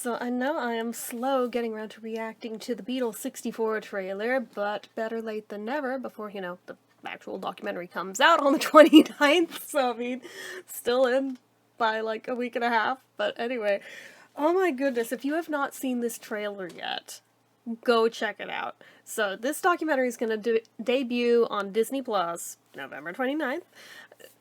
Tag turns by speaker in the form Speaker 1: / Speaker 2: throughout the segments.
Speaker 1: So I know I am slow getting around to reacting to the Beatles 64 trailer, but better late than never before, the actual documentary comes out on the 29th. So, I mean, still in by like a week and a half. But anyway, oh my goodness, if you have not seen this trailer yet, go check it out. So this documentary is going to debut on Disney Plus November 29th.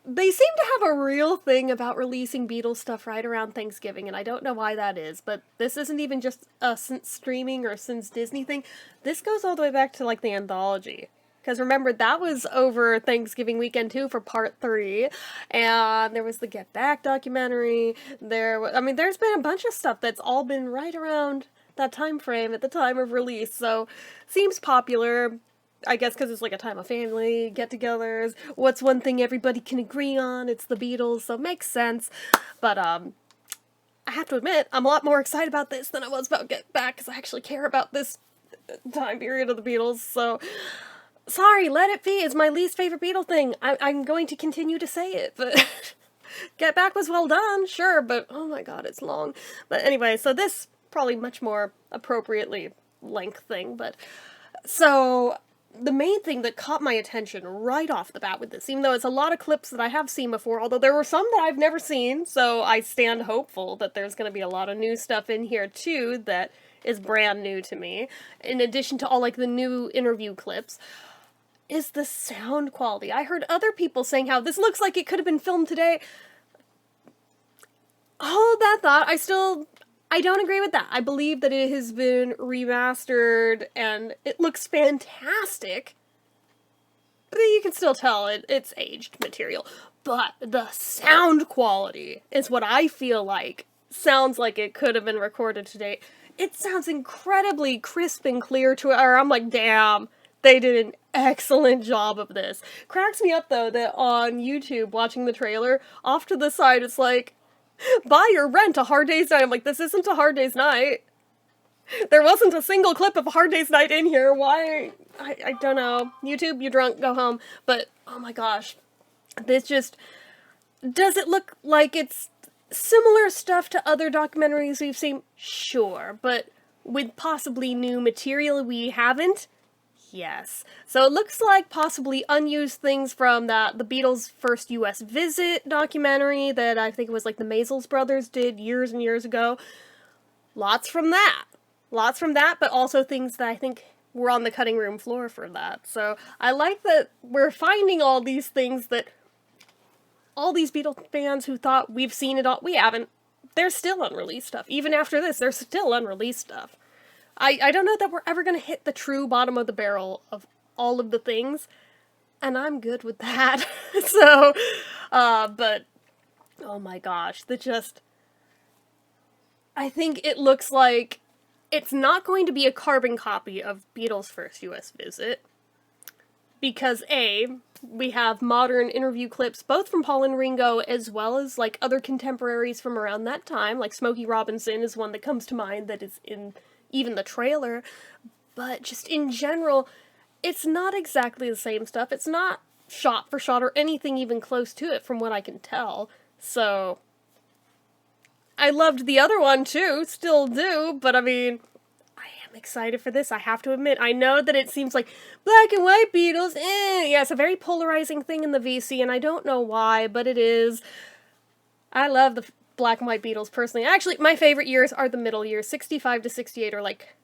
Speaker 1: They seem to have a real thing about releasing Beatles stuff right around Thanksgiving, and I don't know why that is, but this isn't even just a since streaming or since Disney thing. This goes all the way back to, like, the anthology. Because remember, that was over Thanksgiving weekend, too, for part 3, and there was the Get Back documentary, there's been a bunch of stuff that's all been right around that time frame at the time of release, so seems popular. I guess because it's like a time of family, get-togethers. What's one thing everybody can agree on? It's the Beatles, so it makes sense. But, I have to admit, I'm a lot more excited about this than I was about Get Back, because I actually care about this time period of the Beatles, so... Sorry, Let It Be is my least favorite Beatle thing. I'm going to continue to say it, but... Get Back was well done, sure, but oh my god, it's long. But anyway, so this probably much more appropriately length thing, but... So... The main thing that caught my attention right off the bat with this, even though it's a lot of clips that I have seen before, although there were some that I've never seen, so I stand hopeful that there's going to be a lot of new stuff in here too that is brand new to me, in addition to all like the new interview clips, is the sound quality. I heard other people saying how this looks like it could have been filmed today. Hold that thought, I don't agree with that. I believe that it has been remastered and it looks fantastic. But you can still tell it's aged material. But the sound quality is what I feel like sounds like it could have been recorded today. It sounds incredibly crisp and clear to where I'm like, damn, they did an excellent job of this. Cracks me up though that on YouTube watching the trailer, off to the side it's like, buy or rent A Hard Day's Night. I'm like, this isn't A Hard Day's Night. There wasn't a single clip of A Hard Day's Night in here. Why? I don't know. YouTube, you're drunk, go home. But, oh my gosh. This just... Does it look like it's similar stuff to other documentaries we've seen? Sure. But with possibly new material we haven't? Yes. So it looks like possibly unused things from the Beatles' first US visit documentary that I think it was like the Maisels brothers did years and years ago. Lots from that. Lots from that, but also things that I think were on the cutting room floor for that. So I like that we're finding all these things that all these Beatles fans who thought we've seen it all, we haven't. There's still unreleased stuff. Even after this, there's still unreleased stuff. I don't know that we're ever going to hit the true bottom of the barrel of all of the things, and I'm good with that. So, but, oh my gosh, I think it looks like it's not going to be a carbon copy of Beatles' first US visit, because A, we have modern interview clips, both from Paul and Ringo, as well as, like, other contemporaries from around that time, like Smokey Robinson is one that comes to mind that is in even the trailer, but just in general, it's not exactly the same stuff. It's not shot for shot or anything even close to it from what I can tell. So, I loved the other one too, still do, but I mean, I am excited for this, I have to admit. I know that it seems like black and white Beatles, yeah, it's a very polarizing thing in the VC, and I don't know why, but it is. I love the black and white Beatles, personally. Actually, my favorite years are the middle years. 65 to 68 are, like,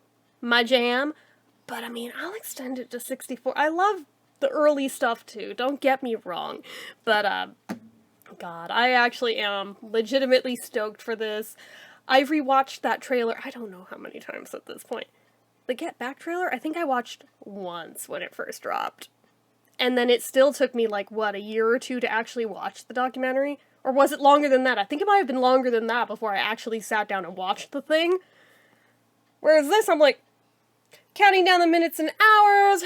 Speaker 1: my jam. But, I mean, I'll extend it to 64. I love the early stuff, too. Don't get me wrong. But, God, I actually am legitimately stoked for this. I've rewatched that trailer, I don't know how many times at this point. The Get Back trailer, I think I watched once when it first dropped. And then it still took me, like, what, a year or two to actually watch the documentary? Or was it longer than that? I think it might have been longer than that before I actually sat down and watched the thing. Whereas this, I'm like, counting down the minutes and hours.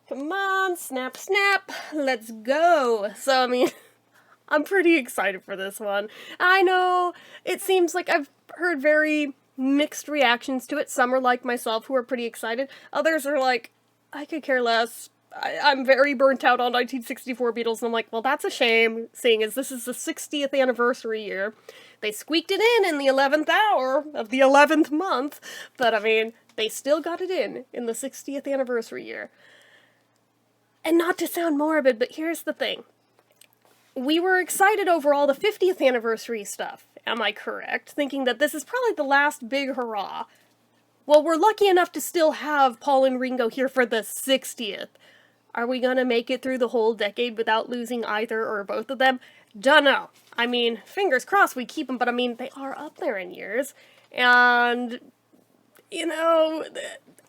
Speaker 1: Come on, snap, snap, let's go. So, I mean, I'm pretty excited for this one. I know it seems like I've heard very mixed reactions to it. Some are like myself who are pretty excited. Others are like, I could care less. I'm very burnt out on 1964 Beatles, and I'm like, well, that's a shame, seeing as this is the 60th anniversary year. They squeaked it in the 11th hour of the 11th month, but I mean, they still got it in the 60th anniversary year. And not to sound morbid, but here's the thing. We were excited over all the 50th anniversary stuff, am I correct? Thinking that this is probably the last big hurrah. Well, we're lucky enough to still have Paul and Ringo here for the 60th. Are we gonna make it through the whole decade without losing either or both of them? Dunno. I mean, fingers crossed we keep them, but I mean, they are up there in years. And, you know,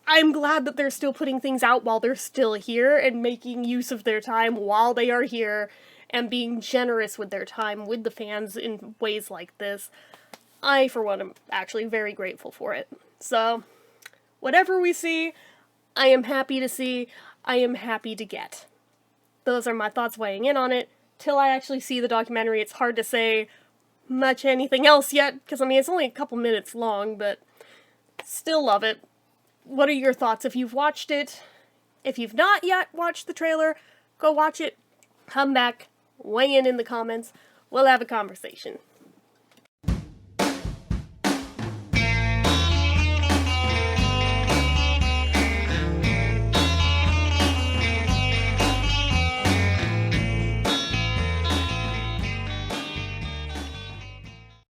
Speaker 1: I'm glad that they're still putting things out while they're still here and making use of their time while they are here and being generous with their time with the fans in ways like this. I, for one, am actually very grateful for it. So, whatever we see, I am happy to see, I am happy to get. Those are my thoughts weighing in on it. Till I actually see the documentary, it's hard to say much anything else yet, because I mean, it's only a couple minutes long, but still love it. What are your thoughts if you've watched it? If you've not yet watched the trailer, go watch it, come back, weigh in the comments, we'll have a conversation.